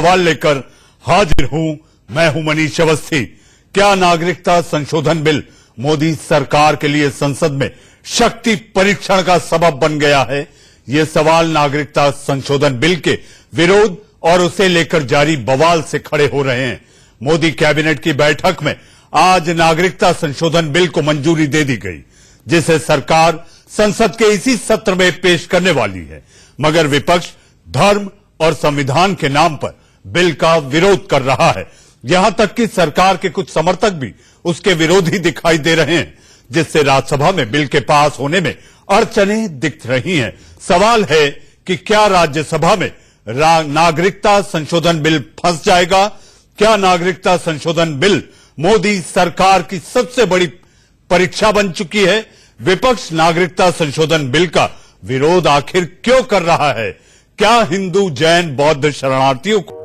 सवाल लेकर हाजिर हूं। मैं हूं मनीष अवस्थी। क्या नागरिकता संशोधन बिल मोदी सरकार के लिए संसद में शक्ति परीक्षण का सबब बन गया है? ये सवाल नागरिकता संशोधन बिल के विरोध और उसे लेकर जारी बवाल से खड़े हो रहे हैं। मोदी कैबिनेट की बैठक में आज नागरिकता संशोधन बिल को मंजूरी दे दी गई, जिसे सरकार संसद के इसी सत्र में पेश करने वाली है। मगर विपक्ष धर्म और संविधान के नाम पर बिल का विरोध कर रहा है। यहां तक कि सरकार के कुछ समर्थक भी उसके विरोधी दिखाई दे रहे हैं, जिससे राज्यसभा में बिल के पास होने में अड़चनें दिख रही हैं। सवाल है कि क्या राज्यसभा में नागरिकता संशोधन बिल फंस जाएगा? क्या नागरिकता संशोधन बिल मोदी सरकार की सबसे बड़ी परीक्षा बन चुकी है? विपक्ष नागरिकता संशोधन बिल का विरोध आखिर क्यों कर रहा है? क्या हिंदू, जैन, बौद्ध शरणार्थियों को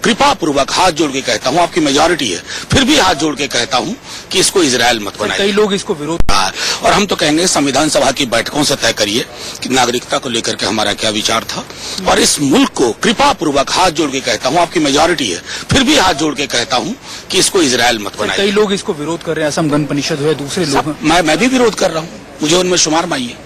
कृपा पूर्वक हाथ जोड़ के कहता हूं, आपकी मेजॉरिटी है, फिर भी हाथ जोड़ के कहता हूं कि इसको इजरायल मत बनाइए। कई लोग इसको विरोध और हम तो कहेंगे संविधान सभा की बैठकों से तय करिए कि नागरिकता को लेकर के हमारा क्या विचार था। और इस मुल्क को कृपा पूर्वक हाथ जोड़ के कहता हूं, आपकी मेजॉरिटी है, फिर भी हाथ जोड़ के कहता हूं कि इसको इजरायल मत बनाइए। कई लोग इसको विरोध कर रहे हैं, असम गण परिषद हुए, दूसरे लोग। मैं भी विरोध कर रहा हूँ, मुझे उनमें शुमार मानिए।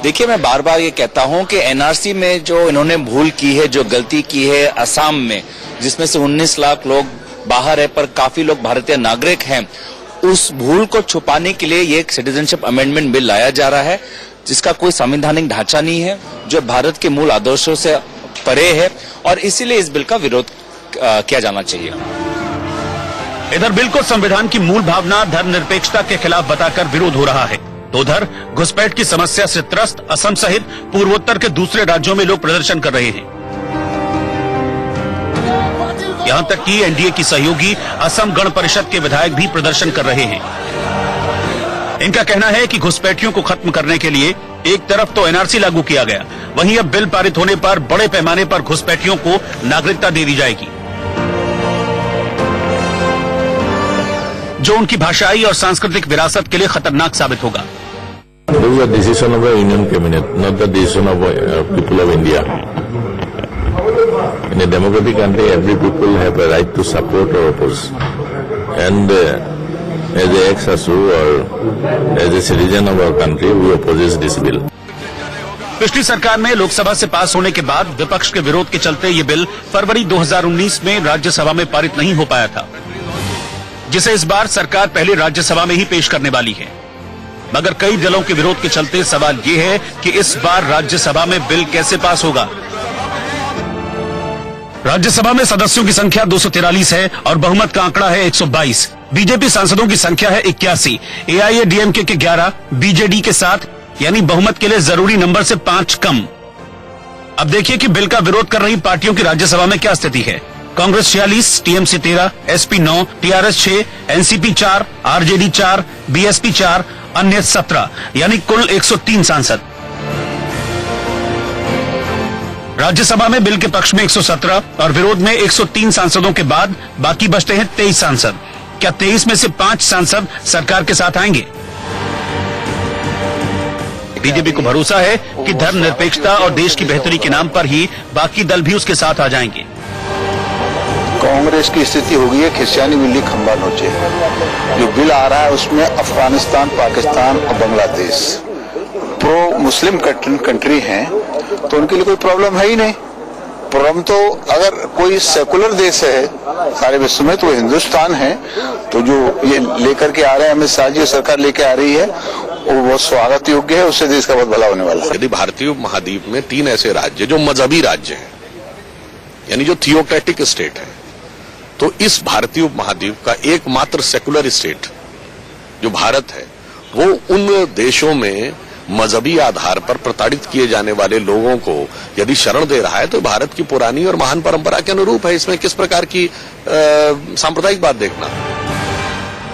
देखिए, मैं बार बार ये कहता हूं कि एनआरसी में जो इन्होंने भूल की है, जो गलती की है असम में, जिसमें से 19 लाख लोग बाहर है पर काफी लोग भारतीय नागरिक हैं, उस भूल को छुपाने के लिए ये एक सिटीजनशिप अमेंडमेंट बिल लाया जा रहा है, जिसका कोई संवैधानिक ढांचा नहीं है, जो भारत के मूल आदर्शों से परे है, और इसीलिए इस बिल का विरोध किया जाना चाहिए। इधर बिल को संविधान की मूल भावना धर्मनिरपेक्षता के खिलाफ बताकर विरोध हो रहा है, तो उधर घुसपैठ की समस्या से त्रस्त असम सहित पूर्वोत्तर के दूसरे राज्यों में लोग प्रदर्शन कर रहे हैं। यहां तक कि एनडीए की सहयोगी असम गण परिषद के विधायक भी प्रदर्शन कर रहे हैं। इनका कहना है कि घुसपैठियों को खत्म करने के लिए एक तरफ तो एनआरसी लागू किया गया, वहीं अब बिल पारित होने पर बड़े पैमाने पर घुसपैठियों को नागरिकता दे दी जाएगी, जो उनकी भाषाई और सांस्कृतिक विरासत के लिए खतरनाक साबित होगा। This is a decision of the Union Cabinet, not the decision of people of India. In a democratic country, every people have a right to support or oppose. And as a ex-ASU or as a citizen of our country, we oppose this bill. पिछली सरकार में लोकसभा से पास होने के बाद विपक्ष के विरोध के चलते ये बिल फरवरी 2019 में राज्यसभा में पारित नहीं हो पाया था। जिसे इस बार सरकार पहले राज्यसभा में ही पेश करने वाली है। मगर कई दलों के विरोध के चलते सवाल यह है कि इस बार राज्यसभा में बिल कैसे पास होगा। राज्यसभा में सदस्यों की संख्या 243 है और बहुमत का आंकड़ा है 122। बीजेपी सांसदों की संख्या है 81, एआईएडीएमके के 11, बीजेडी के 7, यानी बहुमत के लिए जरूरी नंबर से 5 कम। अब देखिए कि बिल का विरोध कर रही पार्टियों की राज्यसभा में क्या स्थिति है। Congress 46, TMC 13, SP 9, TRS 6, NCP 4, RJD 4, BSP 4, अन्य 17, यानी कुल 103 सांसद। राज्यसभा में बिल के पक्ष में 117 और विरोध में 103 सांसदों के बाद बाकी बचते हैं 23 सांसद। क्या 23 में से 5 सांसद सरकार के साथ आएंगे? बीजेपी को भरोसा है कि धर्मनिरपेक्षता और देश की बेहतरी के नाम पर ही बाकी दल भी उसके साथ आ जाएंगे। कांग्रेस की स्थिति हो गई है खिसियानी बिल्ली खंबा नोचे। जो बिल आ रहा है उसमें अफगानिस्तान, पाकिस्तान और बांग्लादेश प्रो मुस्लिम कंट्री हैं, तो उनके लिए कोई प्रॉब्लम है ही नहीं। प्रॉब्लम तो अगर कोई सेकुलर देश है सारे विश्व में तो वो हिंदुस्तान है। तो जो ये लेकर के आ रहे हैं अमित शाह जी सरकार लेके आ रही है वो बहुत स्वागत योग्य है, उससे देश का बहुत भला होने वाला है। यदि भारतीय उपमहाद्वीप में 3 ऐसे राज्य जो मजहबी राज्य हैं, यानी जो थियोक्रेटिक स्टेट है, तो इस भारतीय उपमहाद्वीप का एकमात्र सेकुलर स्टेट जो भारत है, वो उन देशों में मजहबी आधार पर प्रताड़ित किए जाने वाले लोगों को यदि शरण दे रहा है तो भारत की पुरानी और महान परंपरा के अनुरूप है। इसमें किस प्रकार की सांप्रदायिक बात देखना।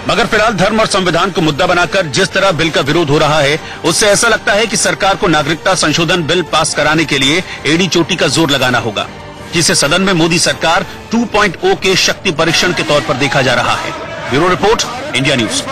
मगर फिलहाल धर्म और संविधान को मुद्दा बनाकर जिस तरह बिल का विरोध हो रहा है, उससे ऐसा लगता है कि सरकार को नागरिकता संशोधन बिल पास कराने के लिए एड़ी चोटी का जोर लगाना होगा, जिसे सदन में मोदी सरकार 2.0 के शक्ति परीक्षण के तौर पर देखा जा रहा है। Bureau report, India news.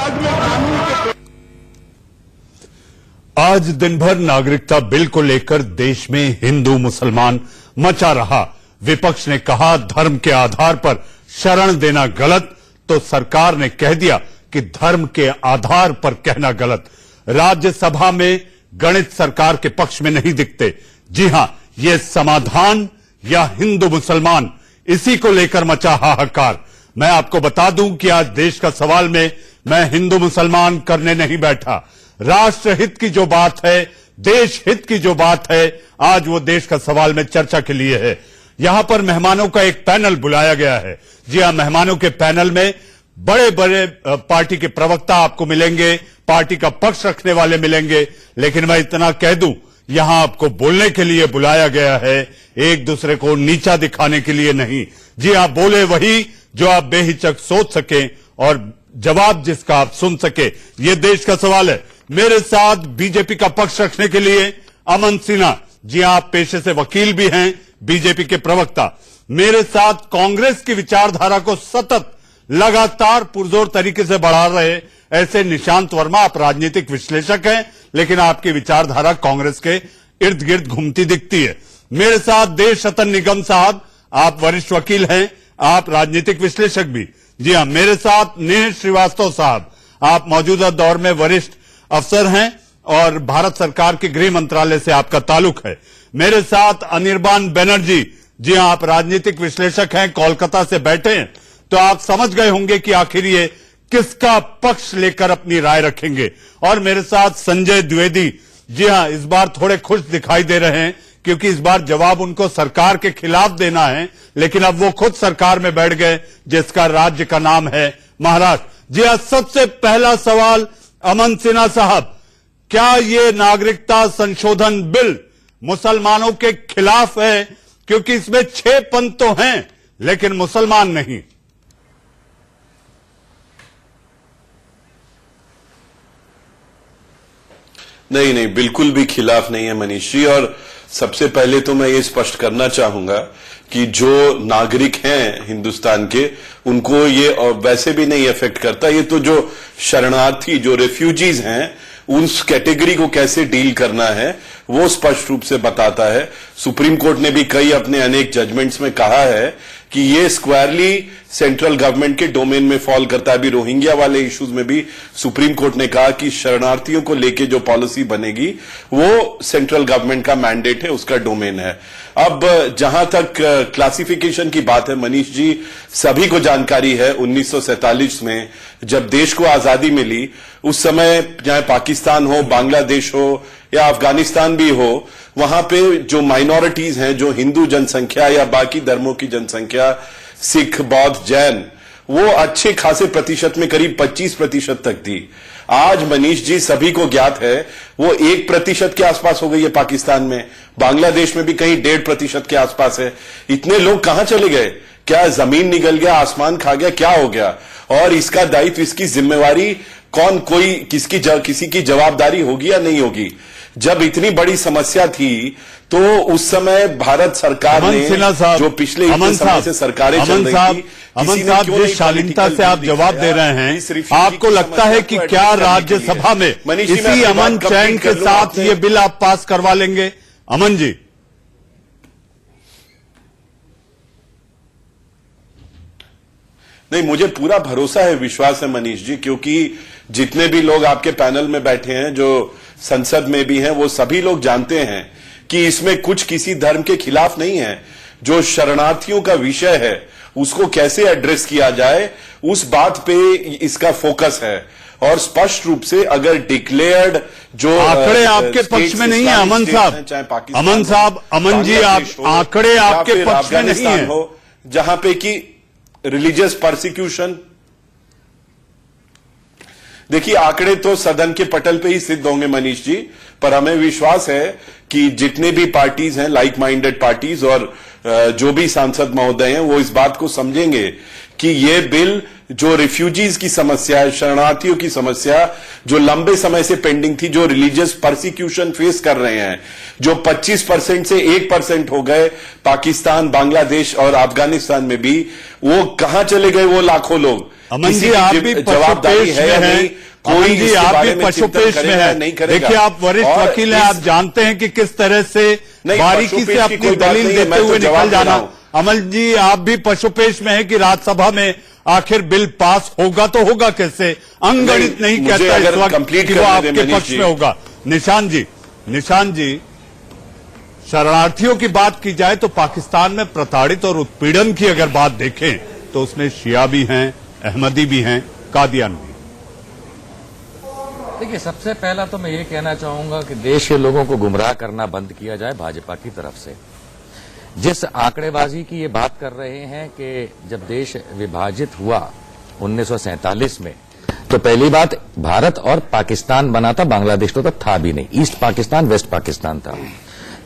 आज दिन भर नागरिकता बिल को लेकर देश में हिंदू मुसलमान मचा रहा। विपक्ष ने कहा धर्म के आधार पर शरण देना गलत, तो सरकार ने कह दिया कि धर्म के आधार पर कहना गलत। राज्यसभा में गणित सरकार के पक्ष में नहीं दिखते। जी हां, ये समाधान या हिंदू मुसलमान, इसी को लेकर मचा हाहाकार। मैं आपको बता दूं कि आज देश का सवाल में मैं हिंदू मुसलमान करने नहीं बैठा। राष्ट्रहित की जो बात है, देश हित की जो बात है, आज वो देश का सवाल में चर्चा के लिए है। यहां पर मेहमानों का एक पैनल बुलाया गया है। जी हां, मेहमानों के पैनल में बड़े बड़े पार्टी के प्रवक्ता आपको मिलेंगे, पार्टी का पक्ष रखने वाले मिलेंगे। लेकिन मैं इतना कह दूं, यहां आपको बोलने के लिए बुलाया गया है, एक दूसरे को नीचा दिखाने के लिए नहीं। जी हां, बोले वही जो आप बेहिचक सोच सकें और जवाब जिसका आप सुन सके। ये देश का सवाल है। मेरे साथ बीजेपी का पक्ष रखने के लिए अमन सिन्हा, जी हां, आप पेशे से वकील भी हैं, बीजेपी के प्रवक्ता। मेरे साथ कांग्रेस की विचारधारा को सतत लगातार पुरजोर तरीके से बढ़ा रहे ऐसे निशांत वर्मा, आप राजनीतिक विश्लेषक हैं, लेकिन आपकी विचारधारा कांग्रेस के इर्द गिर्द घूमती दिखती है। मेरे साथ देश रतन निगम साहब, आप वरिष्ठ वकील हैं, आप राजनीतिक विश्लेषक भी। जी हां, मेरे साथ नेह श्रीवास्तव साहब, आप मौजूदा दौर में वरिष्ठ अफसर हैं और भारत सरकार के गृह मंत्रालय से आपका ताल्लुक है। मेरे साथ अनिर्बान बनर्जी, जी हां, आप राजनीतिक विश्लेषक हैं, कोलकाता से बैठे हैं, तो आप समझ गए होंगे कि आखिर ये किसका पक्ष लेकर अपनी राय रखेंगे। और मेरे साथ संजय द्विवेदी, जी हां, इस बार थोड़े खुश दिखाई दे रहे हैं क्योंकि इस बार जवाब उनको सरकार के खिलाफ देना है, लेकिन अब वो खुद सरकार में बैठ गए जिसका राज्य का नाम है महाराष्ट्र। जी हां, सबसे पहला सवाल अमन सिन्हा साहब, क्या ये नागरिकता संशोधन बिल मुसलमानों के खिलाफ है? क्योंकि इसमें 6 पंथ तो हैं लेकिन मुसलमान नहीं। नहीं, बिल्कुल भी खिलाफ नहीं है मनीष जी। और सबसे पहले तो मैं ये स्पष्ट करना चाहूंगा कि जो नागरिक हैं हिंदुस्तान के, उनको ये वैसे भी नहीं इफेक्ट करता। ये तो जो शरणार्थी, जो रेफ्यूजीज हैं, उस कैटेगरी को कैसे डील करना है वो स्पष्ट रूप से बताता है। सुप्रीम कोर्ट ने भी कई अपने अनेक जजमेंट्स में कहा है कि ये स्क्वायरली सेंट्रल गवर्नमेंट के डोमेन में फॉल करता है। अभी रोहिंग्या वाले इश्यूज में भी सुप्रीम कोर्ट ने कहा कि शरणार्थियों को लेके जो पॉलिसी बनेगी वो सेंट्रल गवर्नमेंट का मैंडेट है, उसका डोमेन है। अब जहां तक क्लासिफिकेशन की बात है मनीष जी, सभी को जानकारी है 1947 में जब देश को आजादी मिली उस समय चाहे पाकिस्तान हो, बांग्लादेश हो या अफगानिस्तान भी हो, वहां पे जो माइनॉरिटीज हैं, जो हिंदू जनसंख्या या बाकी धर्मों की जनसंख्या, सिख, बौद्ध, जैन, वो अच्छे खासे प्रतिशत में करीब 25% तक थी। आज मनीष जी सभी को ज्ञात है वो 1% के आसपास हो गई है पाकिस्तान में, बांग्लादेश में भी कहीं 1.5% के आसपास है। इतने लोग कहां चले गए? क्या जमीन निगल गया, आसमान खा गया, क्या हो गया? और इसका दायित्व, इसकी जिम्मेवारी कौन, कोई किसी की जवाबदारी होगी या नहीं होगी? जब इतनी बड़ी समस्या थी तो उस समय भारत सरकार ने जो पिछले इतने समय से सरकारें चल रही थी, अमन साहब जिस शालीनता से आप जवाब दे रहे हैं, आपको लगता है कि क्या राज्यसभा में इसी अमन चैन के साथ ये बिल आप पास करवा लेंगे? अमन जी, नहीं, मुझे पूरा भरोसा है, विश्वास है मनीष जी, क्योंकि जितने भी लोग आपके पैनल में बैठे हैं, जो संसद में भी हैं, वो सभी लोग जानते हैं कि इसमें कुछ किसी धर्म के खिलाफ नहीं है। जो शरणार्थियों का विषय है उसको कैसे एड्रेस किया जाए, उस बात पे इसका फोकस है। और स्पष्ट रूप से अगर डिक्लेयर्ड जो आंकड़े आपके पक्ष में नहीं है अमन साहब, अमन साहब, अमन जी, आप आंकड़े आपके पक्ष में नहीं है, जहां पे कि रिलीजियस परसिक्यूशन, देखिए आंकड़े तो सदन के पटल पे ही सिद्ध होंगे मनीष जी, पर हमें विश्वास है कि जितने भी पार्टीज हैं, लाइक माइंडेड पार्टीज, और जो भी सांसद महोदय हैं, वो इस बात को समझेंगे कि ये बिल जो रिफ्यूजीज की समस्या है, शरणार्थियों की समस्या जो लंबे समय से पेंडिंग थी, जो रिलीजियस परसिक्यूशन फेस कर रहे हैं, जो 25% से 1% हो गए पाकिस्तान, बांग्लादेश और अफगानिस्तान में भी, वो कहां चले गए वो लाखों लोग? अमन जी, आप भी पशुपेश में हैं, अमन जी आप भी पशुपेश में हैं। देखिए आप वरिष्ठ वकील हैं, आप जानते हैं कि किस तरह से बारीकी से अपनी दलील देते हुए निकल जाना। अमन जी, आप भी पशुपेश में हैं कि राज्यसभा में आखिर बिल पास होगा तो होगा कैसे? अंगणित नहीं कहता इस वक्त कि वो आपके पक्ष में होगा। निशान जी, शरणार्थियों की बात की जाए तो पाकिस्तान में प्रताड़ित और उत्पीड़न की अगर बात देखें तो उसमें शिया भी हैं, अहमदी भी हैं, कादियान भी। देखिए, सबसे पहला तो मैं ये कहना चाहूंगा कि देश के लोगों को गुमराह करना बंद किया जाए भाजपा की तरफ से। जिस आंकड़ेबाजी की ये बात कर रहे हैं कि जब देश विभाजित हुआ 1947 में, तो पहली बात भारत और पाकिस्तान बना था, बांग्लादेश तो तब था भी नहीं, ईस्ट पाकिस्तान वेस्ट पाकिस्तान था।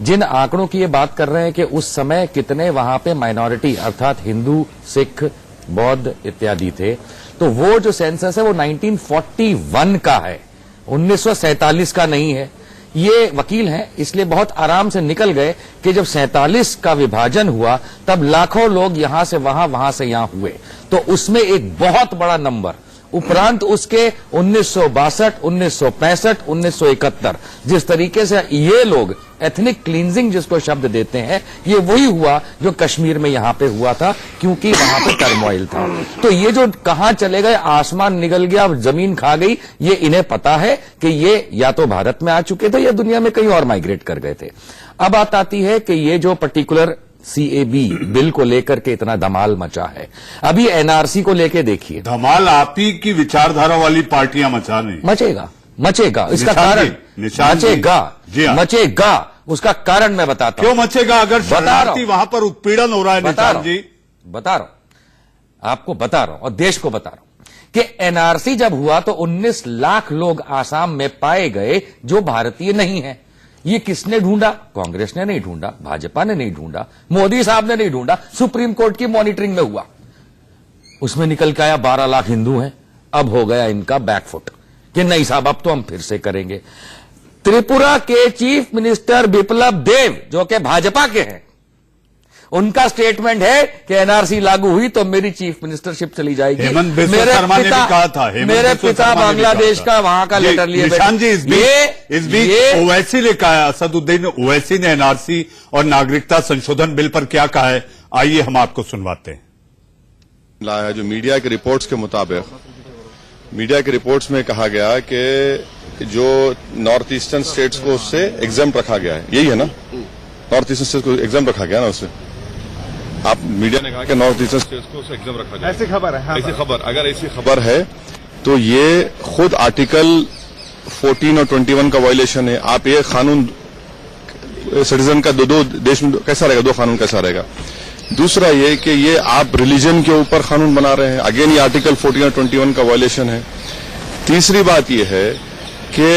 जिन आंकड़ों की ये बात कर रहे हैं कि उस समय कितने वहां पे माइनॉरिटी अर्थात हिंदू, सिख, बौद्ध इत्यादि थे, तो वो जो सेंसस है वो 1941 का है, 1947 का नहीं है। ये वकील हैं इसलिए बहुत आराम से निकल गए कि जब 47 का विभाजन हुआ तब लाखों लोग यहां से वहां से यहां हुए, तो उसमें एक बहुत बड़ा नंबर उपरांत उसके 1962, 1965, 1971 जिस तरीके से ये लोग एथनिक क्लींजिंग जिसको शब्द देते हैं, ये वही हुआ जो कश्मीर में यहां पे हुआ था, क्योंकि वहां पे टर्मोइल था। तो ये जो कहां चले गए, आसमान निगल गया, जमीन खा गई, ये इन्हें पता है कि ये या तो भारत में आ चुके थे या दुनिया में कहीं और माइग्रेट कर गए थे। अब बात आती है कि ये जो पर्टिकुलर CAB बिल को लेकर के इतना धमाल मचा है, अभी NRC को लेके देखिए। धमाल आप ही की विचारधारा वाली पार्टियां मचा नहीं। मचेगा इसका कारण मचेगा उसका कारण मैं बताता हूं। क्यों मचेगा? अगर शरणार्थी वहां पर उत्पीड़न हो रहा है, निशान जी बता रहा हूं, आपको बता रहा हूं और देश को बता रहा हूं कि NRC जब हुआ तो 19 लाख लोग आसाम में पाए गए जो भारतीय नहीं है। ये किसने ढूंढा? कांग्रेस ने नहीं ढूंढा, भाजपा ने नहीं ढूंढा, मोदी साहब ने नहीं ढूंढा, सुप्रीम कोर्ट की मॉनिटरिंग में हुआ। उसमें निकल के आया 12 लाख हिंदू हैं। अब हो गया इनका बैकफुट कि नहीं साहब अब तो हम फिर से करेंगे। त्रिपुरा के चीफ मिनिस्टर बिप्लब देव जो कि भाजपा के हैं, उनका स्टेटमेंट है कि एनआरसी लागू हुई तो मेरी चीफ मिनिस्टरशिप चली जाएगी। हेमंत बिस्वा शर्मा ने भी कहा था, मेरे पिता बांग्लादेश का वहां का लेटर लिए निशान जी, इस बीच ओवैसी ने कहा, असदुद्दीन ओवैसी ने एनआरसी और नागरिकता संशोधन बिल पर क्या कहा है, आइए हम आपको सुनवाते हैं। लाया जो मीडिया के रिपोर्ट्स के मुताबिक, मीडिया के रिपोर्ट्स में कहा गया कि जो नॉर्थ ईस्टर्न स्टेट्स को उससे एग्जाम रखा गया है, यही है ना, नॉर्थ ईस्टर्न स्टेट्स को एग्जाम रखा गया ना उससे। आप मीडिया ने कहा कि नॉर्थ ईस्टर्न स्टेट्स को उससे एग्जाम रखा गया, ऐसी खबर है। हाँ, ऐसी खबर, अगर ऐसी खबर है तो ये खुद आर्टिकल 14 और 21 का वायलेशन है। आप ये कानून सिटीजन का दो देश में कैसा रहेगा, दो कानून कैसा रहेगा। दूसरा ये कि ये आप रिलीजन के ऊपर कानून बना रहे हैं, अगेन ये आर्टिकल 14 और 21 का वायलेशन है। तीसरी बात ये है कि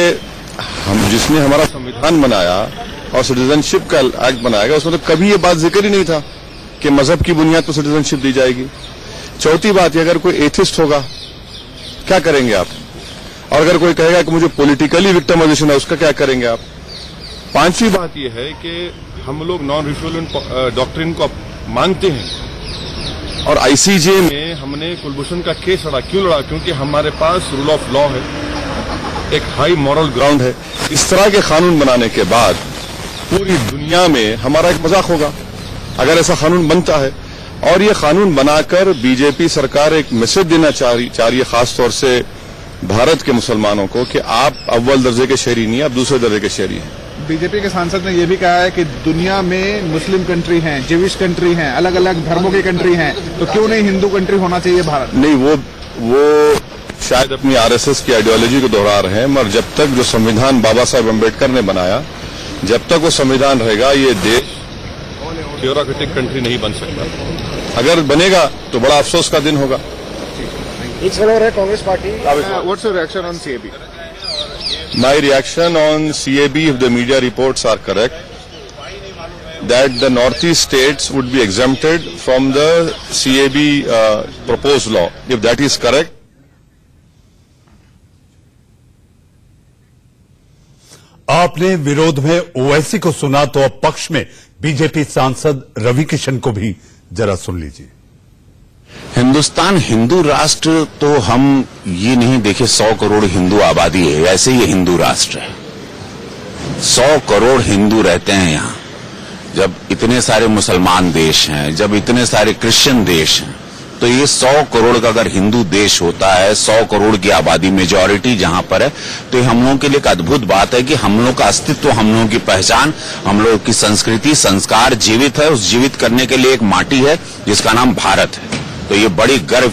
हम जिसने हमारा संविधान बनाया और सिटीजनशिप का एक्ट बनाया गया, उसमें तो कभी ये बात जिक्र ही नहीं था कि मजहब की बुनियाद पर सिटीजनशिप दी जाएगी। चौथी बात, अगर कोई एथिस्ट होगा क्या करेंगे आप, और अगर कोई कहेगा कि मुझे पॉलिटिकली विक्टिमाइजेशन है, उसका क्या करेंगे आप। पांचवी बात यह है कि हम लोग नॉन रिफ्यूलेंट डॉक्ट्रिन को मानते हैं और आईसीजे में हमने कुलभूषण का केस लड़ा। क्यों लड़ा? क्योंकि हमारे पास रूल ऑफ लॉ है, एक हाई मॉरल ग्राउंड है। इस तरह के कानून बनाने के बाद पूरी दुनिया में हमारा एक मजाक होगा अगर ऐसा कानून बनता है। और ये कानून बनाकर बीजेपी सरकार एक मैसेज देना चाह रही है, खासतौर से भारत के मुसलमानों को, कि आप अव्वल दर्जे के शहरी नहीं, आप दूसरे दर्जे के शहरी हैं। बीजेपी के सांसद ने यह भी कहा है कि दुनिया में मुस्लिम कंट्री हैं, ज्यूइश कंट्री हैं, अलग अलग धर्मों की कंट्री हैं, तो क्यों नहीं हिंदू कंट्री होना चाहिए भारत? नहीं, वो शायद अपनी आरएसएस की आइडियोलॉजी को दोहरा रहे हैं, मगर जब तक जो संविधान बाबा साहब अम्बेडकर ने बनाया, जब तक वो संविधान रहेगा, ये देश थ्योरेटिक कंट्री नहीं बन सकता। अगर बनेगा तो बड़ा अफसोस का दिन होगा। Congress party, what's your reaction on CAB? My reaction on CAB, if the media reports are correct, that the northeast states would be exempted from the CAB proposed law. If that is correct. आपने विरोध में ओवैसी को सुना, तो अब पक्ष में BJP सांसद रवि किशन को भी जरा सुन लीजिए। हिंदुस्तान हिंदू राष्ट्र तो हम ये नहीं देखे 100 करोड़ हिंदू आबादी है, ऐसे ये हिंदू राष्ट्र है। 100 करोड़ हिंदू रहते हैं यहाँ। जब इतने सारे मुसलमान देश हैं, जब इतने सारे क्रिश्चियन देश हैं, तो ये 100 करोड़ का अगर हिंदू देश होता है, 100 करोड़ की आबादी मेजॉरिटी जहां पर है, तो ये हम लोगों के लिए एक अद्भुत बात है कि हम लोग का अस्तित्व, हम लोगों की पहचान, हम लोगों की संस्कृति, संस्कार जीवित है। उस जीवित करने के लिए एक माटी है जिसका नाम भारत है। तो ये बड़ी गर्व।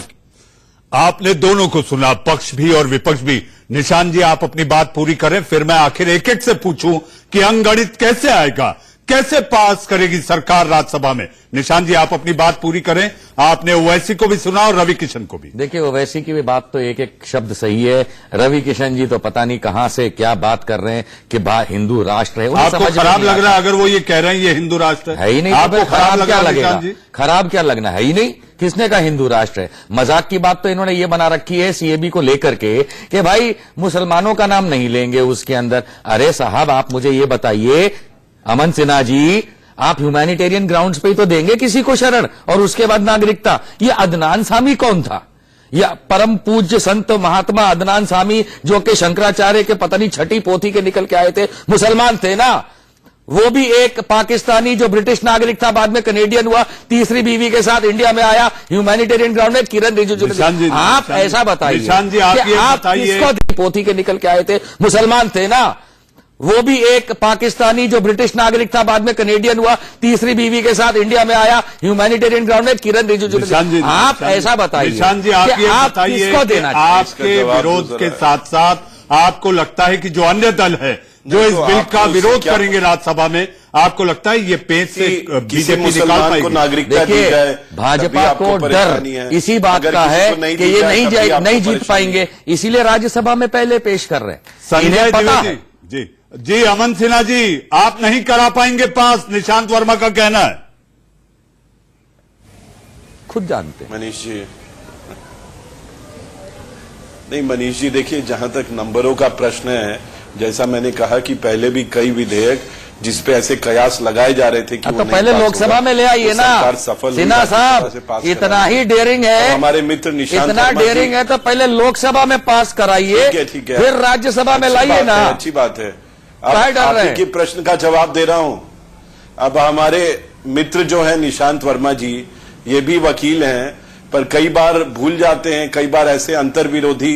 आपने दोनों को सुना, पक्ष भी और विपक्ष भी। निशान जी, आप अपनी बात पूरी करें, फिर मैं आखिर एक एक से पूछूं कि अंगगणित कैसे आएगा, कैसे पास करेगी सरकार राज्यसभा में। निशान जी, आप अपनी बात पूरी करें। आपने ओवैसी को भी सुना और रवि किशन को भी। देखिए, ओवैसी की भी बात तो एक एक शब्द सही है। रवि किशन जी तो पता नहीं कहां से क्या बात कर रहे हैं कि हिंदू राष्ट्र है। आपको खराब लग रहा है अगर वो ये कह रहे हैं ये हिंदू राष्ट्र है ही नहीं? आपको खराब क्या लगेगा? खराब क्या लगना है ही नहीं। किसने कहा हिंदू राष्ट्र है? मजाक की बात तो इन्होंने ये बना रखी है सीएबी को लेकर के कि भाई मुसलमानों का नाम नहीं लेंगे उसके अंदर। अरे साहब, आप मुझे ये बताइए, अमन सिन्हा जी, आप ह्यूमैनिटेरियन ग्राउंड्स पे ही तो देंगे किसी को शरण, और उसके बाद नागरिकता। ये अदनान सामी कौन था? या परम पूज्य संत महात्मा अदनान सामी, जो कि शंकराचार्य के पता नहीं छठी पोथी के निकल के आए थे, मुसलमान थे ना। वो भी एक पाकिस्तानी जो ब्रिटिश नागरिक था, बाद में कनेडियन हुआ, तीसरी बीवी के साथ इंडिया में आया, ह्यूमैनिटेरियन ग्राउंड में किरण रिजिजू। आप ऐसा बताइए, आप किसको पोथी के निकल के आए थे? मुसलमान थे ना। वो भी एक पाकिस्तानी जो ब्रिटिश नागरिक था, बाद में कनेडियन हुआ, तीसरी बीवी के साथ इंडिया में आया, ह्यूमैनिटेरियन ग्राउंड में किरण रिजिजू। आप ऐसा बताइए, निशान जी, आप किसको देना? आपके विरोध के साथ साथ आपको लगता है कि जो अन्य दल है जो इस बिल का विरोध करेंगे राज्यसभा में, आपको लगता है ये पेच से बीजेपी निकाल पाएगी? नागरिकता दी जाए, भाजपा को डर इसी बात का है कि ये नहीं जीत पाएंगे, इसीलिए राज्यसभा में पहले पेश कर रहे हैं। संजय द्विवेदी जी, अमन सिन्हा जी, आप नहीं करा पाएंगे पास, निशांत वर्मा का कहना है। खुद जानते हैं मनीष जी। नहीं मनीष जी, देखिए, जहां तक नंबरों का प्रश्न है, जैसा मैंने कहा कि पहले भी कई विधेयक जिसपे ऐसे कयास लगाए जा रहे थे कि तो वो नहीं पहले पास लोकसभा होगा। में ले आइए वो ना सरकार सफल सिन्हा हुई, साहब, से पास इतना करा ही डेयरिंग और है, हमारे मित्र निशांत इतना वर्मा जी- डेयरिंग है तो पहले लोकसभा में पास कराइए, ठीक है। फिर राज्यसभा में अच्छी लाइए बात ना। है, अच्छी बात है। काहे डर रहे हैं? आपके प्रश्न का जवाब दे रहा हूं। अब हमारे मित्र जो है निशांत वर्मा जी, ये भी वकील हैं, पर कई बार भूल जाते हैं, कई बार ऐसे अंतर विरोधी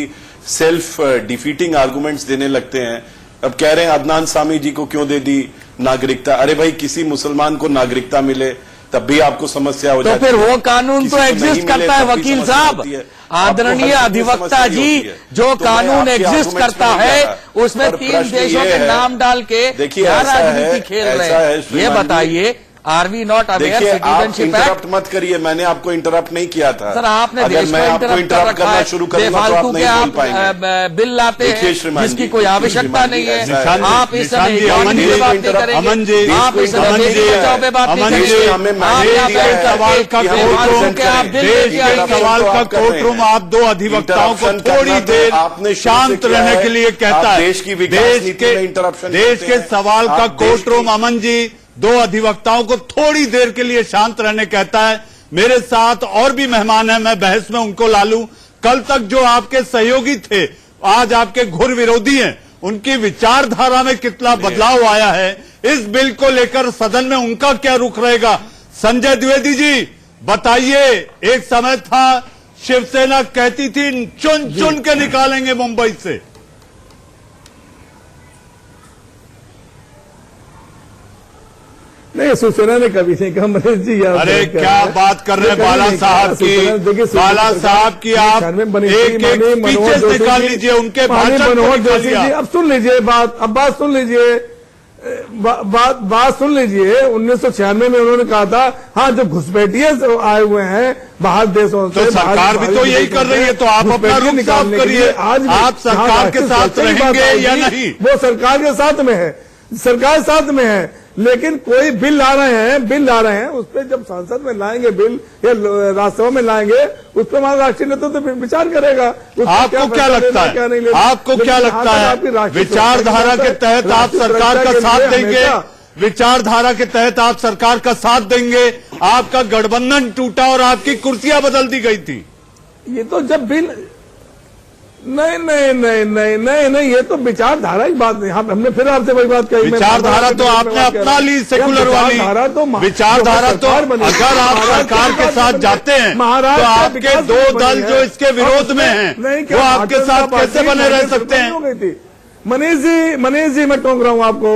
सेल्फ डिफीटिंग आर्गुमेंट्स देने लगते हैं। अब कह रहे हैं अदनान सामी जी को क्यों दे दी नागरिकता। अरे भाई, किसी मुसलमान को नागरिकता मिले तब भी आपको समस्या हो तो जाती है। फिर वो कानून किसी तो को नहीं एग्जिस्ट मिले करता है तब भी वकील समस्या साहब, होती है। आदरणीय आपको हर अधिवक्ता समस्या जी, होती है। जो तो मैं कानून आपके एग्जिस्ट arguments में करता नहीं है जा रहा। उसमें पर 3 प्रश्न देशों ये के है, नाम डाल के देखिए, क्या ऐसा राजनीति है, खेल ऐसा रहे है, हैं, ये श्रीमान जी। बताइए। आर वी नॉट अवेयर देखिए, आप सिटीजनशिप इंटरप्ट एक्ट? मत करिए, मैंने आपको इंटरप्ट नहीं किया था। सर, आपने अगर देश मैं को आपको इंटरप्ट इंटरप्ट करना शुरू करूंगा तो बेफालतू आप के नहीं बोल आप पाएंगे। बिल लाते देखिए हैं श्रीमान जिसकी जी, कोई आवश्यकता श्रीमान जी, नहीं है। ऐसा है। आप इस समय निशांत जी, इकोनॉमी अमन पे जी, बात नहीं करेंगे, अमन जी, आप इस समय अमन बेटी जी, बचाओ पे बात नहीं अमन करेंगे, जी, हमें आप mandate यहाँ दिया पे है सवाल का कि हम कोर्ट represent के आप करें। बिल देश लेके के आएंगे। सवाल तो का आप कर रहे कोर्ट रूम हैं। आप दो अधिवक्ताओं को Interruption थोड़ी करना तो देर आपने शुरू से शांत किया रहने है। के लिए कहता आप है। देश की विकास नीति में interruption देश करते के हैं। सवाल का आप देश कोर्ट रूम की- अमन जी दो अधिवक्ताओं को थोड़ी देर के लिए शांत रहने कहता है। मेरे साथ और भी मेहमान हैं, मैं बहस में उनको ला लूं। कल तक जो आपके सहयोगी थे, आज आपके घुर विरोधी हैं, उनकी विचारधारा में कितना बदलाव आया है, इस बिल को लेकर सदन में उनका क्या रुख रहेगा। संजय द्विवेदी जी बताइए, एक समय था शिवसेना कहती थी चुन चुन के निकालेंगे मुंबई से, नहीं शिवसेना ने कभी नहीं कहा मनीष जी यार। अरे क्या बात कर रहे हैं बाला साहब की, बाला साहब की आप एक एक स्पीचेस निकाल लीजिए उनके भाषण को निकाल लिया। अब सुन लीजिए बात, अब बात सुन लीजिए, बात सुन लीजिए। 1996 में उन्होंने कहा था हाँ जो घुसपैठिए आए हुए हैं बाहर देशों से, तो सरकार भी तो यही कर रही है, तो आप अपना रुख साफ करिए। आप सरकार के साथ रहेंगे या नहीं? वो सरकार के साथ में है, सरकार साथ में है, लेकिन कोई बिल ला रहे हैं उस पर जब संसद में लाएंगे बिल या राज्यसभा में लाएंगे उस पर हमारा राष्ट्रीय नेतृत्व तो विचार करेगा। आपको क्या लगता है, आपको क्या लगता है विचारधारा के तहत आप सरकार का साथ देंगे? विचारधारा के तहत आप सरकार का साथ देंगे? आपका गठबंधन टूटा और आपकी कुर्सियां बदल दी गई थी। ये तो जब बिल नहीं, ये तो विचारधारा की बात नहीं। हमने फिर आपसे वही बात कही, विचारधारा तो आपने अपना ली, सेकुलर वाली विचारधारा। तो अगर आप सरकार के साथ जाते हैं तो आपके दो दल जो इसके विरोध में हैं वो आपके साथ कैसे बने रह सकते हैं? मनीष जी मैं टोक रहा हूं आपको,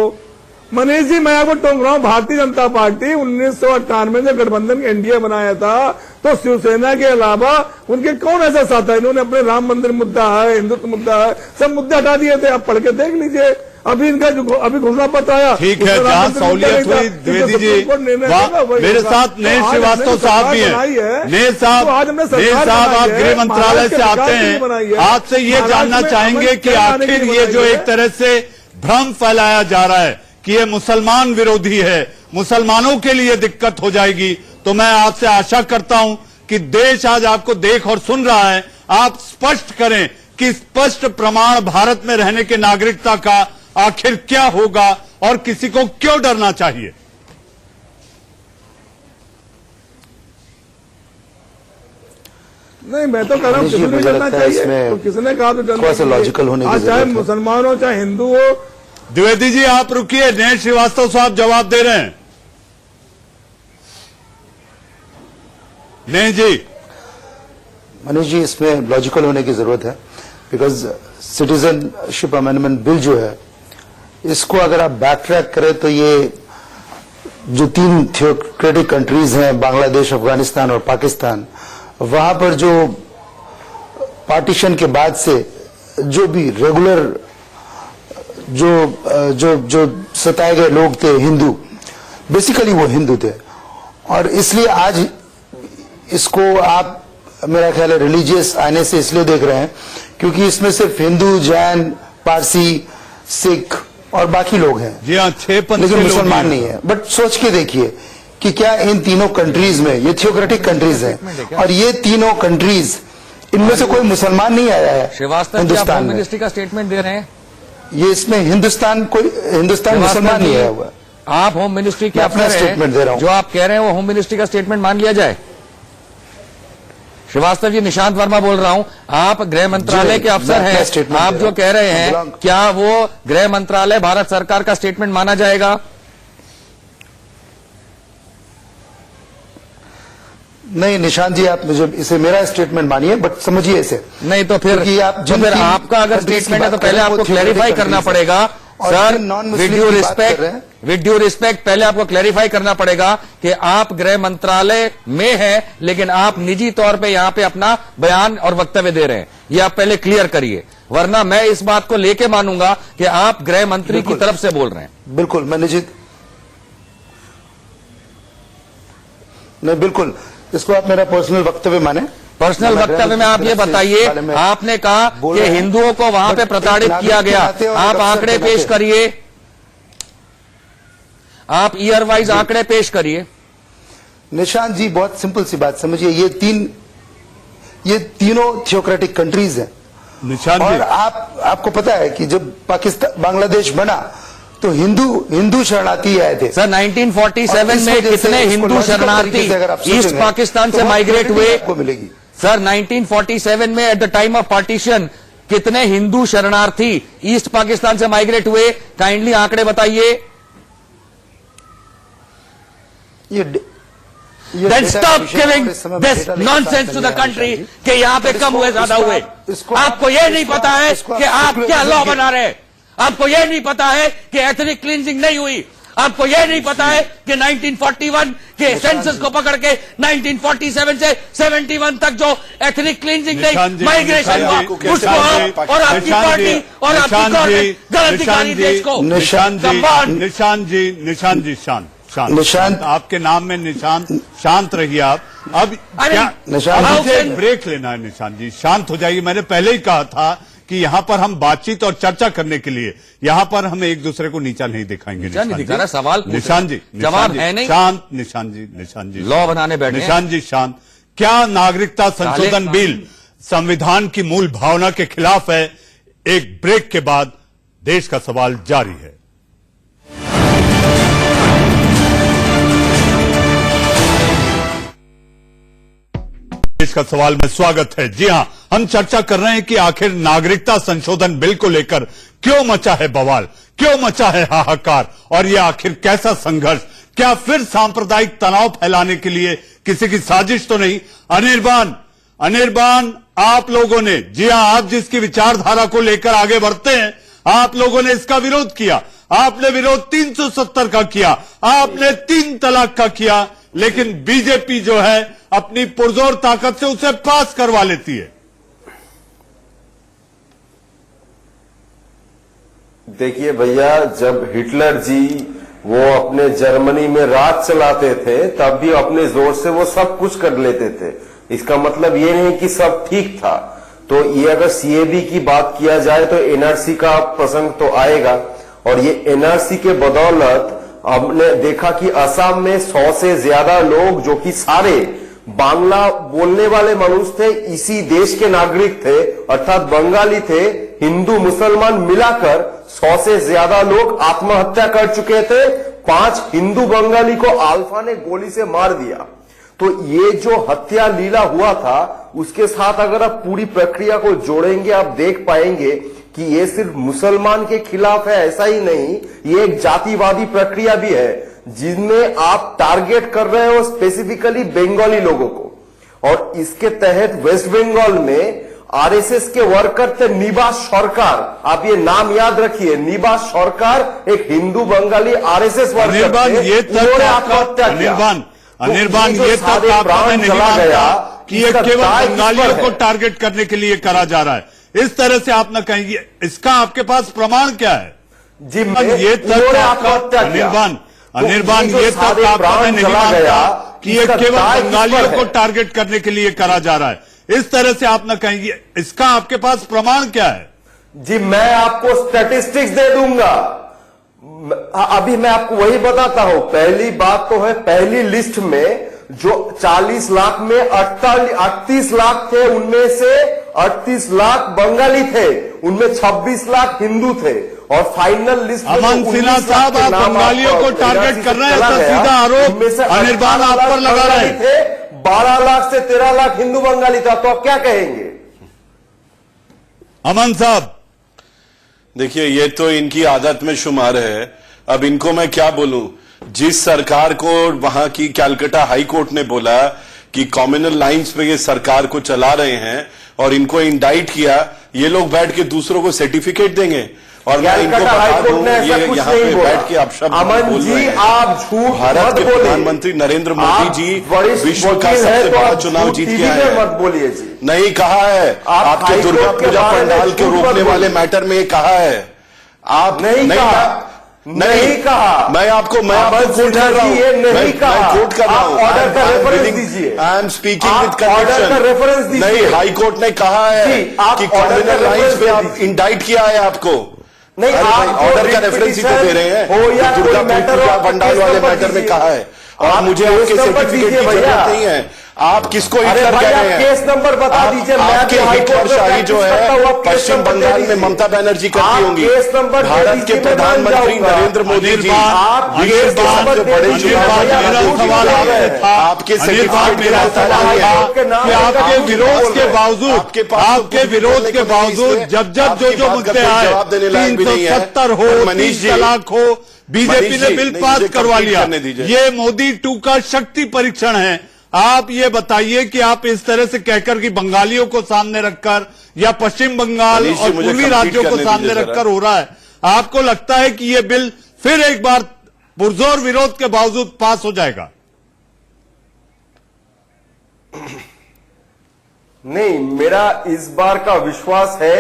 मनीष जी मैं आपको टोक रहा हूं। भारतीय जनता पार्टी 1998 में गठबंधन एनडीए बनाया था तो शिवसेना के अलावा उनके कौन ऐसा साथ है? इन्होंने अपने राम मंदिर मुद्दा है, हिंदुत्व मुद्दा है, सब मुद्दे हटा दिए थे। आप पढ़ के देख लीजिए, अभी इनका जो अभी घोषणा पत्र आया ठीक है, जहां सहूलियत हुई द्विवेदी जी। मेरे साथ नए श्रीवास्तव साहब भी हैं। नए साहब आप गृह मंत्रालय से आते हैं, आपसे ये जानना चाहेंगे कि आखिर ये जो एक तरह से भ्रम फैलाया जा रहा है कि ये मुसलमान विरोधी है, मुसलमानों के लिए दिक्कत हो जाएगी, तो मैं आपसे आशा करता हूं कि देश आज आपको देख और सुन रहा है। आप स्पष्ट करें कि स्पष्ट प्रमाण भारत में रहने के नागरिकता का आखिर क्या होगा और किसी को क्यों डरना चाहिए? नहीं मैं तो कह रहा हूँ किसी को डरना चाहिए, तो किसने कहा तो डरना चाहिए? लॉजिकल होने की चाहे मुसलमान हो चाहे हिंदू हो। द्विवेदी जी आप रुकिए, नए श्रीवास्तव साहब जवाब दे रहे हैं। नहीं जी, मनीष जी इसमें लॉजिकल होने की जरूरत है, बिकॉज सिटीजनशिप अमेंडमेंट बिल जो है इसको अगर आप बैक ट्रैक करें तो ये जो 3 थियोक्रेटिक कंट्रीज हैं, बांग्लादेश, अफगानिस्तान और पाकिस्तान, वहां पर जो पार्टीशन के बाद से जो भी रेगुलर जो सताए गए लोग थे हिंदू, बेसिकली वो हिंदू थे, और इसलिए आज इसको आप मेरा ख्याल है रिलीजियस आने से इसलिए देख रहे हैं क्योंकि इसमें सिर्फ हिंदू, जैन, पारसी, सिख और बाकी लोग हैं। जी हाँ, 6 लेकिन मुसलमान नहीं है। बट सोच के देखिए कि क्या इन तीनों कंट्रीज में, ये थियोक्रेटिक कंट्रीज हैं और ये तीनों कंट्रीज, इनमें से कोई मुसलमान नहीं आया है हिंदुस्तान में। मिनिस्ट्री का स्टेटमेंट दे रहे हैं ये इसमें हिंदुस्तान मुसलमान नहीं आया हुआ। आप होम मिनिस्ट्री के मैं अपना अफसर स्टेटमेंट दे रहा हैं, हूं। जो आप कह रहे हैं वो होम मिनिस्ट्री का स्टेटमेंट मान लिया जाए? श्रीवास्तव जी, निशांत वर्मा बोल रहा हूं, आप गृह मंत्रालय के अफसर हैं, आप जो कह रहे हैं क्या वो गृह मंत्रालय भारत सरकार का स्टेटमेंट माना जाएगा? नहीं निशांत जी, आप मुझे इसे मेरा स्टेटमेंट मानिए, बट समझिए इसे। नहीं तो फिर आपका अगर स्टेटमेंट है तो पहले आपको क्लैरिफाई करना पड़ेगा। सर, विद ड्यू रिस्पेक्ट पहले आपको क्लैरिफाई करना पड़ेगा कि आप गृह मंत्रालय में हैं, लेकिन आप निजी तौर पे यहां पे अपना बयान और वक्तव्य दे रहे हैं। ये आप पहले क्लियर करिए, वरना मैं इस बात को लेके मानूंगा कि आप गृह मंत्री की तरफ से बोल रहे हैं। बिल्कुल, मैं निजी नहीं, बिल्कुल इसको आप मेरा पर्सनल वक्तव्य माने। पर्सनल वक्तव्य में आप ये बताइए, आपने कहा कि हिंदुओं को वहां पे प्रताड़ित किया गया, आप आंकड़े पेश करिए, आप ईयर वाइज आंकड़े पेश करिए। निशांत जी, बहुत सिंपल सी बात समझिए, ये तीनों थियोक्रेटिक कंट्रीज हैं। निशांत और जी, आपको पता है कि जब पाकिस्तान बांग्लादेश बना तो हिंदू शरणार्थी आए थे। सर, 1947 में कितने हिंदू शरणार्थी ईस्ट पाकिस्तान से माइग्रेट हुए? आपको मिलेगी सर, 1947 में at the time of partition कितने हिंदू शरणार्थी ईस्ट पाकिस्तान से माइग्रेट हुए? काइंडली आंकड़े बताइए। Then stop giving this nonsense to the country कि यहाँ पे कम हुए ज्यादा हुए। आपको ये नहीं पता है कि आप क्या लॉ बना रहे हैं, आपको यह नहीं पता है कि एथनिक क्लींजिंग नहीं हुई, आपको यह नहीं पता है कि 1941 के सेंसस को पकड़ के 1947 से 71 तक जो एथनिक क्लींजिंग नहीं, माइग्रेशन हुआ, उसको आप और आपकी पार्टी और आपकी गवर्नमेंट गलत दिखाई देश को। निशांत जी शांत, आपके नाम में निशांत, शांत रहिए आप। अब क्या मुझे ब्रेक लेना है? निशांत जी शांत हो जाइए। मैंने पहले ही कहा था कि यहाँ पर हम बातचीत और चर्चा करने के लिए, यहाँ पर हम एक दूसरे को नीचा नहीं दिखाएंगे। सवाल निशांत जी, जवाब है नहीं। शांत निशांत जी लॉ बनाने बैठे। निशांत जी शांत। क्या नागरिकता संशोधन बिल संविधान की मूल भावना के खिलाफ है? एक ब्रेक के बाद देश का सवाल जारी है। देश का सवाल में स्वागत है। जी हां, हम चर्चा कर रहे हैं कि आखिर नागरिकता संशोधन बिल को लेकर क्यों मचा है बवाल, क्यों मचा है हाहाकार, और यह आखिर कैसा संघर्ष? क्या फिर सांप्रदायिक तनाव फैलाने के लिए किसी की साजिश तो नहीं? अनिर्बान आप लोगों ने, जी हां, आप जिसकी विचारधारा को लेकर आगे बढ़ते हैं, आप लोगों ने इसका विरोध किया। आपने विरोध 370 का किया, आपने 3 तलाक का किया, लेकिन बीजेपी जो है अपनी पुरजोर ताकत से उसे पास करवा लेती है। देखिए भैया, जब हिटलर जी वो अपने जर्मनी में राज चलाते थे तब भी अपने जोर से वो सब कुछ कर लेते थे। इसका मतलब ये नहीं कि सब ठीक था। तो ये अगर सीएबी की बात किया जाए तो एनआरसी का प्रसंग तो आएगा, और ये एनआरसी के बदौलत हमने देखा कि असम में 100 से ज्यादा लोग जो कि सारे बांग्ला बोलने वाले मनुष्य थे, इसी देश के नागरिक थे, अर्थात बंगाली थे, हिंदू मुसलमान मिलाकर 100 से ज्यादा लोग आत्महत्या कर चुके थे। 5 हिंदू बंगाली को अल्फा ने गोली से मार दिया। तो ये जो हत्या लीला हुआ था, उसके साथ अगर आप पूरी प्रक्रिया को जोड़ेंगे, आप देख पाएंगे कि ये सिर्फ मुसलमान के खिलाफ है ऐसा ही नहीं, ये एक जातिवादी प्रक्रिया भी है, जिनमें आप टारगेट कर रहे हो स्पेसिफिकली बंगाली लोगों को। और इसके तहत वेस्ट बंगाल में आरएसएस के वर्कर थे निबास सरकार, आप ये नाम याद रखिए, निबास सरकार एक हिंदू बंगाली आरएसएस वर्कर थे, उन्होंने आत्महत्या किया। अनिर्बान, ये तक आपने नहीं मानता कि ये केवल बंगालियों को टारगेट करने के लिए करा जा रहा है, इस तरह से आप न कहेंगे। इसका आपके पास प्रमाण क्या है? जी, ये तक अनिर्बान, ये तक आपने नहीं मानता कि ये केवल बंगालियों को टारगेट करने के लिए करा जा रहा है, इस तरह से आप न कहेंगे। इसका आपके पास प्रमाण क्या है? जी, मैं आपको स्टैटिस्टिक्स दे दूंगा। अभी मैं आपको वही बताता हूं। पहली बात तो है, पहली लिस्ट में जो 40 लाख में 38 लाख थे, उनमें से 38 लाख बंगाली थे, उनमें 26 लाख हिंदू थे, और फाइनल लिस्ट में अमन जो सिन्हा 19 लाख साहब, के आप नाम बंगालियों को आपको टारगेट NRC कर रहे हैं, चला ऐसा गया, सीधा आरोप उनमें से अनिर्बान 18 आप पर लाख लगा रहे हैं। थे, 12 लाख से 13 लाख हिंदू बंगाली था, तो आप क्या कहेंगे? अमन साहब, देखिए ये तो इनकी आदत में शुमार है। अब इनको मैं क्या बोलूं, जिस सरकार को वहां की कैलकाटा हाई कोर्ट ने बोला कि कम्युनल लाइंस पे ये सरकार को चला रहे हैं और इनको इंडाइट किया, ये लोग बैठ के दूसरों को सर्टिफिकेट देंगे। और मैं इनको बता दूं, ये यहाँ पे बैठ के आप शब्द बोल रहे हैं। आप झूठ भारत के प्रधानमंत्री नरेंद्र मोदी जी विश्व का सबसे बड़ा चुनाव जीत के आए हैं। मत बोलिए जी, नहीं कहा है। आपके दुर्गा पूजा पंडाल के रोकने वाले मैटर में ये कहा है। आप नहीं कहा। मैं आपको कोट कर रहा हूं, मैं कोट कर रहा हूं। ऑर्डर का रेफरेंस दीजिए। I am speaking with order का रेफरेंस कन्विक्शन। दीजिए। नहीं, हाई कोर्ट ने कहा है कि कम्युनल लाइंस पे आप इंडाइट किया है आपको। नहीं, आप ऑर्डर का रेफरेंस ही तो दे रहे हैं। हो या दुर्गा मैटर पूजा पंडाल वाले मैटर में कहा है, और मुझे आपके सर्टिफिकेट की जरूरत नहीं है। आप किसको हिटलर कह रहे हैं? केस नंबर बता दीजिए। आपके हिटलरशाही जो है पश्चिम बंगाल में ममता बनर्जी करती होंगी। केस नंबर भारत के प्रधानमंत्री नरेंद्र मोदी जी विश्व के सबसे बड़े चुनाव आपके सर्टिफिकेट के आपके विरोध के बावजूद जब जो मुद्दे आए, 370 हो, 30 तलाक हो, बीजेपी ने बिल पास करवा लिया। ये मोदी 2 का शक्ति परीक्षण है। आप ये बताइए कि आप इस तरह से कहकर कि बंगालियों को सामने रखकर या पश्चिम बंगाल और पूर्वी राज्यों को सामने रखकर हो रहा है, आपको लगता है कि ये बिल फिर एक बार पुरजोर विरोध के बावजूद पास हो जाएगा? नहीं, मेरा इस बार का विश्वास है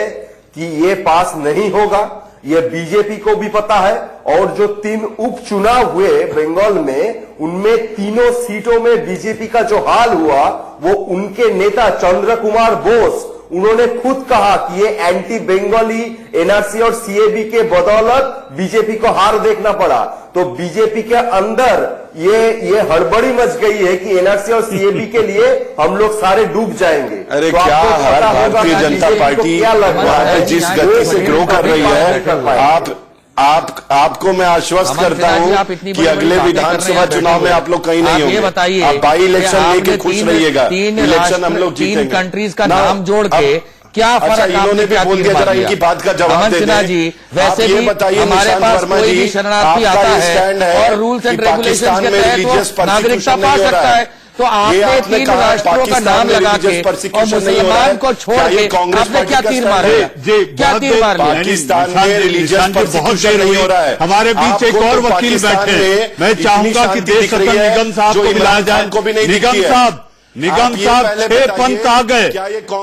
कि ये पास नहीं होगा। ये बीजेपी को भी पता है, और जो 3 उपचुनाव हुए बंगाल में, उनमें तीनों सीटों में बीजेपी का जो हाल हुआ, वो उनके नेता चंद्र कुमार बोस, उन्होंने खुद कहा कि ये एंटी बंगाली एनआरसी और सीएबी के बदौलत बीजेपी को हार देखना पड़ा। तो बीजेपी के अंदर ये हड़बड़ी मच गई है कि एनआरसी और सीएबी के लिए हम लोग सारे डूब जाएंगे। अरे तो क्या हर भारतीय जनता पार्टी वहां पे जिस गति से ग्रो कर रही है, आपको मैं आश्वस्त करता हूं कि अगले विधानसभा चुनाव में आप लोग कहीं नहीं होंगे। ये बताइए, आप बाई इलेक्शन लेके खुश रहिएगा, इलेक्शन हम लोग जीतेंगे। 3 कंट्रीज का नाम जोड़ के क्या फर्क? अच्छा, इन्होंने भी बोल दिया, जरा इनकी बात का जवाब दे दें। जी, वैसे ये भी बताइए, हमारे पास कोई भी शरणार्थी आता है और रूल्स एंड रेगुलेशंस के तहत वो नागरिकता पा सकता है। तो आपने 3 राष्ट्रों का नाम लगा के और मुसलमान को छोड़ के आपने क्या तीर मारा? क्या तीर मार लिया? पाकिस्तान में रिलीजियस परसिक्यूशन नहीं हो रहा है। हमारे बीच एक और वकील बैठे, मैं चाहूंगा कि देश रत्न निगम साहब को बुलाया जाए। निगम साहब 6 पंथ आ गए,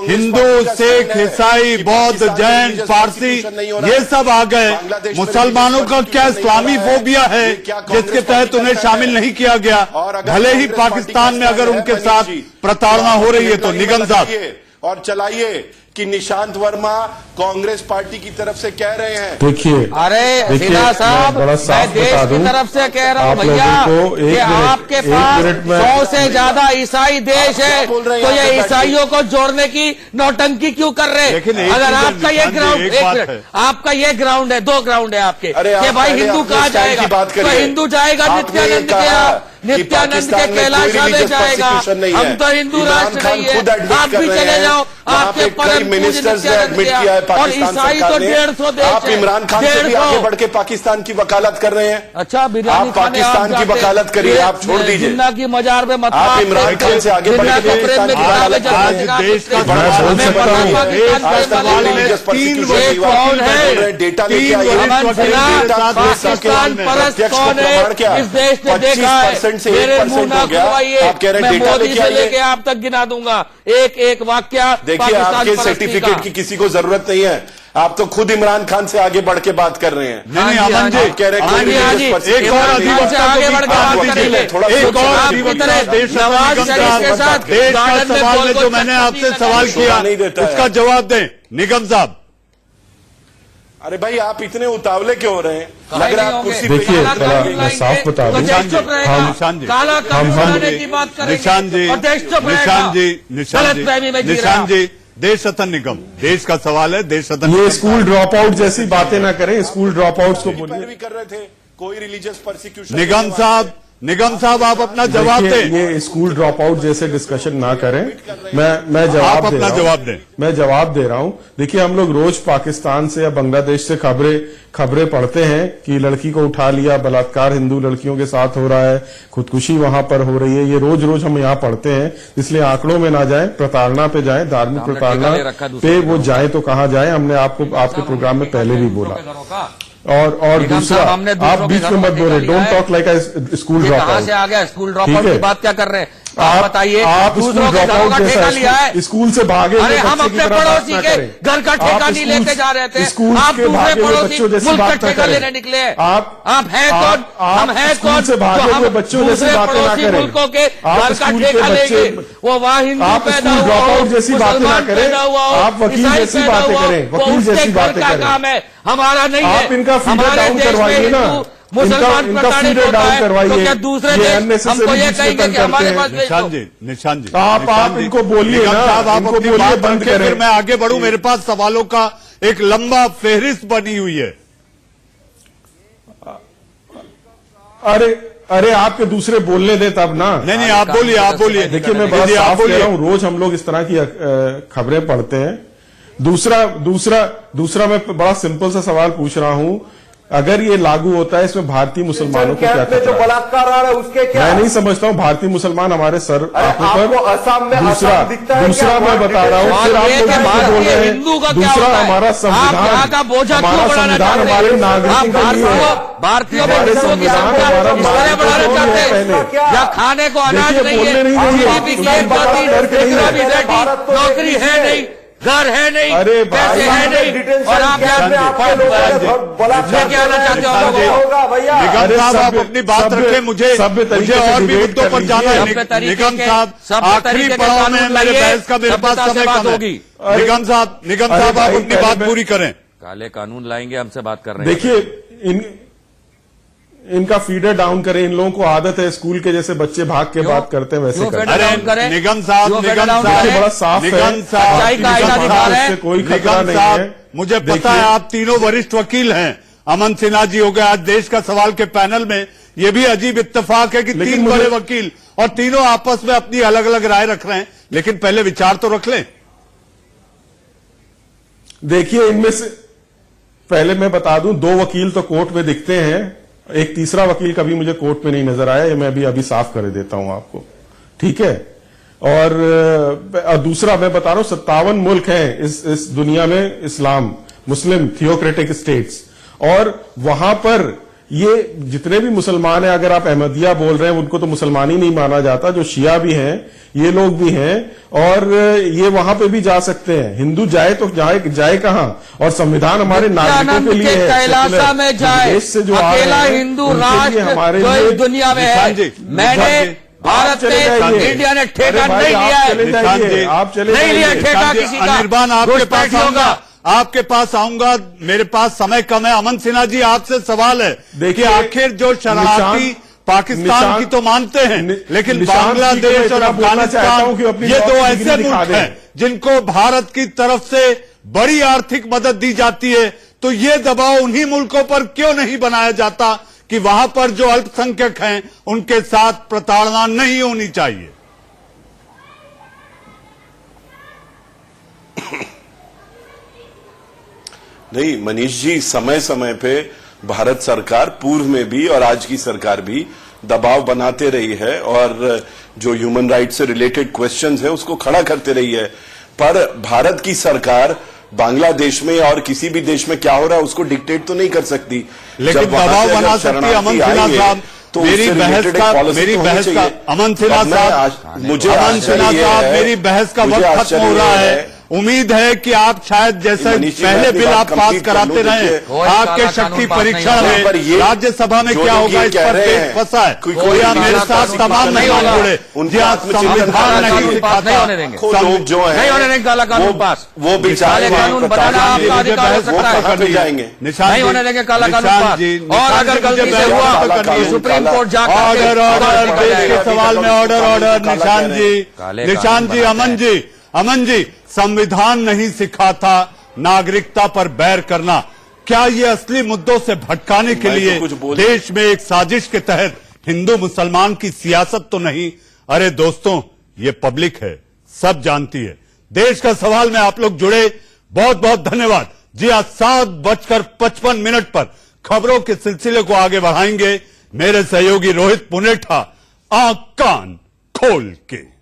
हिंदू, सिख, ईसाई, बौद्ध, जैन, पारसी, ये सब आ गए। मुसलमानों का क्या इस्लामी फोबिया है जिसके तहत उन्हें शामिल नहीं किया गया? भले ही पाकिस्तान में अगर उनके साथ प्रताड़ना हो रही है तो निगम साहब, और चलाइए कि निशांत वर्मा कांग्रेस पार्टी की तरफ से कह रहे हैं। देखिए, अरे सिन्हा साहब, मैं देश की तरफ से कह रहा हूं भैया कि आपके पास 100 से ज्यादा ईसाई देश है, तो ये ईसाइयों को जोड़ने की नौटंकी क्यों कर रहे हैं? अगर आपका ये ग्राउंड, 1 मिनट, आपका ये ग्राउंड है, 2 ग्राउंड है आपके, कि भाई हिंदू कहाँ जाएगा? तो हिंदू जाएगा नित्यानंद के यहाँ, नित्यानंद के कैलाश में जाएगा। हम तो हिंदू राष्ट्र नहीं है। आप भी चले जाओ, आपके परम मिनिस्टर्स ने एडमिट किया है पाकिस्तान सरकार ने। 150 देश आप इमरान खान से भी आगे बढ़ के पाकिस्तान की वकालत कर रहे हैं। अच्छा, आप पाकिस्तान की वकालत करिए, आप छोड़ दीजिए। जिन्ना की मजार में मत, आप इमरान खान से आगे बढ़ के पाकिस्तान की वकालत कर रहे हैं। देश का डेटा लेके आइए। पाकिस्तान परस्त कौन है इस देश ने देखा है? मेरे मुंह ना खुलवाइए, मैं मोदी से लेके आप तक गिना दूंगा एक वाक्य। देखिए, आपके सर्टिफिकेट की किसी को जरूरत नहीं है। आप तो खुद इमरान खान से आगे बढ़ के बात कर रहे हैं। नहीं, अमन जी कह रहे हैं एक और अधिवक्ता आगे बढ़ के बात करेंगे। एक और अधिवक्ता नवाज शरीफ के साथ देश का सवाल में जो मैंने आपसे सवाल किया उसका जवाब दें निगम साहब। अरे भाई, आप इतने उतावले क्यों हो रहे हैं? लग रहा है आप कुर्सी पे। देखिए, मैं साफ बता दूं, निशान जी, निशान जी, देश सदन निगम, देश का सवाल है, देश सदन ये स्कूल ड्रॉप आउट जैसी बातें ना करें, स्कूल ड्रॉप आउट्स को बोलिए। भी कर रहे थे, कोई रिलीजियस परसिक्यूशन। निगम साहब आप अपना जवाब दें। ये स्कूल ड्रॉप आउट जैसे डिस्कशन ना करें। मैं जवाब दे रहा हूं। मैं जवाब दे रहा हूं। देखिए, हम लोग रोज पाकिस्तान से या बांग्लादेश से खबरें पढ़ते हैं कि लड़की को उठा लिया, बलात्कार हिंदू लड़कियों के साथ हो रहा है, खुदकुशी वहां पर हो रही है। ये रोज हम यहाँ पढ़ते हैं, इसलिए आंकड़ों में ना जाए, प्रताड़ना पे जाए, धार्मिक प्रताड़ना पे वो जाए तो कहाँ जाए। हमने आपके प्रोग्राम में पहले भी बोला। और दूसरा, आप बीच में मत बोले, don't talk like a school drop out. कहां से आ गया स्कूल ड्रॉप आउट की बात क्या कर रहे हैं आप बताइए। आप दूसरों के घरों का ठेका लिया है, स्कूल से भागे। अरे हम अपने पड़ोसी के घर का ठेका नहीं लेके जा रहे थे, आप दूसरे पड़ोसी मुल्क का ठेका लेने निकले। आप हैं कौन? हम हैं कौन से भागे हुए बच्चों जैसी बातें ना करें। मुल्कों के घर का ठेका लेंगे, वो वहाँ हिंदू पैदा हुआ हो, मुसलमान पैदा हुआ हो, आप वकील जैसी बातें करें, वकील जैसी बातें करें। काम है, हमारा नहीं है। आप इनका फीडर डाउन करवाइए ना, मुसलमान प्रताड़ित होता है तो क्या दूसरे देश हमको ये कहेंगे कि हमारे पास निशान जी आप इनको बोलिए ना, आप अपनी बात बंद करें, फिर मैं आगे बढ़ूं। मेरे पास सवालों का एक लंबा फेहरिस्त बनी हुई है। अरे आपके दूसरे बोलने दें तब ना। नहीं, आप बोलिए। देखिए, मैं बड़ा साफ कह रहा हूं, रोज हम लोग इस तरह की खबरें पढ़ते हैं। दूसरा मैं बड़ा सिंपल सा सवाल पूछ रहा हूं, अगर ये लागू होता है, इसमें भारतीय मुसलमानों को क्या खतरा? जो बलात्कार आ रहा है उसके क्या? मैं नहीं समझता हूँ भारतीय मुसलमान हमारे सर आंखों आपको असम में दूसरा मैं बता रहा हूँ, फिर आप लोग बोल रहे हैं। दूसरा, हमारा संविधान का बोझा क्यों बढ़ाना चाहते हैं? हमारे नागरिकों के लिए, भारतीयों हमारे संविधान बढ़ाना चाहते हैं या खाने को अनाज नहीं है, नौकरी है नहीं, घर है नहीं, पैसे है नहीं, और आप क्या आना चाहते हो? निगम साहब, आप अपनी बात रखें, मुझे और भी मुद्दों पर जाना है। निगम साहब, आखिरी पड़ाव में मेरे बहस का मेरे पास समय कम होगी। निगम साहब आप अपनी बात पूरी करें। काले कानून लाएंगे, हमसे बात कर रहे हैं। देखिए, इनका फीडर डाउन करें। इन लोगों को आदत है स्कूल के जैसे बच्चे भाग के बात करते हैं वैसे करें। अरे निगम साहब बड़ा साफ है, कोई खतरा नहीं है। मुझे पता है आप तीनों वरिष्ठ वकील हैं। अमन सिन्हा जी हो गए, आज देश का सवाल के पैनल में। ये भी अजीब इत्तेफाक है कि तीन बड़े वकील और तीनों आपस में अपनी अलग अलग राय रख रहे हैं, लेकिन पहले विचार तो रख लें। देखिए, इनमें से पहले मैं बता दूं, 2 वकील तो कोर्ट में दिखते हैं, एक तीसरा वकील कभी मुझे कोर्ट में नहीं नजर आया। ये मैं भी अभी साफ कर देता हूं आपको, ठीक है। और दूसरा मैं बता रहा हूं, 57 मुल्क हैं इस दुनिया में, इस्लाम मुस्लिम थियोक्रेटिक स्टेट्स, और वहां पर ये जितने भी मुसलमान हैं, अगर आप अहमदिया बोल रहे हैं, उनको तो मुसलमान ही नहीं माना जाता, जो शिया भी हैं, ये लोग भी हैं, और ये वहां पे भी जा सकते हैं। हिंदू जाए तो जाए कहां? और संविधान हमारे नागरिकों के लिए है। कैलासा में जाए, देश से जो अकेला हिंदू राष्ट्र हमारे जो इस दुनिया में है। मैंने भारत में, इंडिया ने ठेका नहीं लिया है, आप चले नहीं लिया ठेका किसी का। अनिर्बान, आपके पास आऊंगा, मेरे पास समय कम है। अमन सिन्हा जी, आपसे सवाल है, देखिए आखिर जो शरणार्थी पाकिस्तान की तो मानते हैं, लेकिन बांग्लादेश और अफगानिस्तान, ये 2 ऐसे मुल्क हैं जिनको भारत की तरफ से बड़ी आर्थिक मदद दी जाती है, तो ये दबाव उन्हीं मुल्कों पर क्यों नहीं बनाया जाता कि वहां पर जो अल्पसंख्यक हैं उनके साथ प्रताड़ना नहीं होनी चाहिए? नहीं मनीष जी, समय समय पे भारत सरकार पूर्व में भी और आज की सरकार भी दबाव बनाते रही है, और जो ह्यूमन राइट से रिलेटेड क्वेश्चंस है उसको खड़ा करते रही है। पर भारत की सरकार बांग्लादेश में और किसी भी देश में क्या हो रहा है उसको डिक्टेट तो नहीं कर सकती, लेकिन दबाव बना सकती है। अमन सिन्हा साहब, तो मेरी बहस का अमन सिन्हा साहब, मेरी बहस का वक्त खत्म हो रहा है। उम्मीद है कि आप शायद जैसे पहले बिल आप पास कराते रहे, आपके शक्ति परीक्षण में राज्यसभा में क्या होगा इस पर पेट फंसा है। कोई मेरे साथ तमाम नहीं जुड़े, संविधान नहीं सिखाता, लोग जो है काला कानून पास, वो काले कानून बनाना आपका अधिकार हो सकता है, जाएंगे नहीं होने देंगे काला कानून पास। और अगर गलती से हुआ तो सुप्रीम कोर्ट जाकर ऑर्डर, देश के सवाल में ऑर्डर। निशान जी, अमन जी, संविधान नहीं सिखाता नागरिकता पर बैर करना। क्या ये असली मुद्दों से भटकाने के लिए देश में एक साजिश के तहत हिंदू मुसलमान की सियासत तो नहीं? अरे दोस्तों, ये पब्लिक है, सब जानती है। देश का सवाल में आप लोग जुड़े, बहुत बहुत धन्यवाद। जी आज 7:55 पर खबरों के सिलसिले को आगे बढ़ाएंगे मेरे सहयोगी रोहित पुनेठा, आंख कान खोल के।